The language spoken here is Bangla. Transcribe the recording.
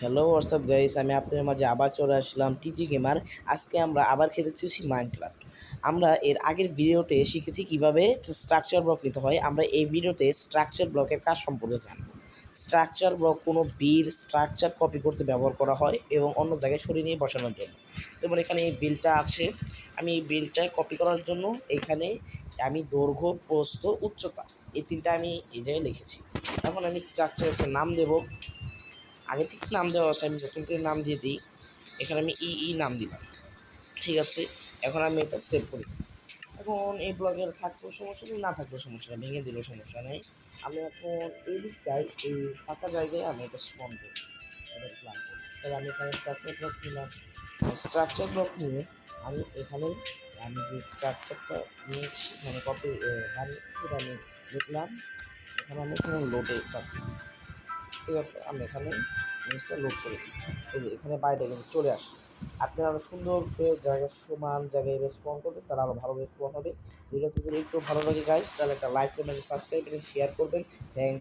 হ্যালো হোয়াটসঅ্যাপ গাইস, আমি আপনাদের মাঝে আবার চলে আসলাম টিজি গেমার। আজকে আমরা আবার খেলতে চলেছি মাইনক্রাফট। আমরা এর আগের ভিডিওতে শিখেছি কিভাবে স্ট্রাকচার ব্লক নিতে হয়। আমরা এই ভিডিওতে স্ট্রাকচার ব্লকের কাজ সম্পর্কে জানব। স্ট্রাকচার ব্লক কোনো বিল স্ট্রাকচার কপি করতে ব্যবহার করা হয় এবং অন্য জায়গায় সরিয়ে নিয়ে বসানোর জন্য। যেমন এখানে এই বিলটা আছে, আমি এই বিলটা কপি করার জন্য এখানে আমি দৈর্ঘ্য, প্রস্থ, উচ্চতা এই তিনটা আমি এই জায়গায় লিখেছি। এখন আমি স্ট্রাকচারের নাম দেব। আগে থেকে নাম দেওয়া আছে, আমি নতুন করে নাম দিয়ে দিই। এখানে আমি নাম দিলাম, ঠিক আছে। এখন আমি এটা সেভ করি। এখন এই ব্লগের থাকলেও সমস্যা নেই, না থাকলেও সমস্যা নেই, ভেঙে দিলেও সমস্যা নেই। আমি এখন এই দিকটায় এই ফাঁকা জায়গায় আমি এটা স্পন করি, এটা প্ল্যান করি। তাহলে আমি এখানে স্ট্রাকচার ব্লক নিলাম। স্ট্রাকচার ব্লক নিয়ে আমি এখানে আমি যে স্ট্রাকচারটা নিয়েছি মানে কপি বানিয়েছি সেটা আমি লিখলাম। এখানে আমি এখানে লোডে চাচ্ছি, ঠিক আছে। আমি এখানে জিনিসটা লোড করে দিই, এই যে এখানে বাইরে কিন্তু চলে আসে। আপনি আরও সুন্দর করে জায়গা সমান জায়গায় রেসপন্ড করবেন, তাহলে আরও ভালো রেসপন্ড হবে। ভিডিওতে যদি একটু ভালো লাগে গাইস, তাহলে একটা লাইক করবেন, সাবস্ক্রাইব করবেন, শেয়ার করবেন। থ্যাংক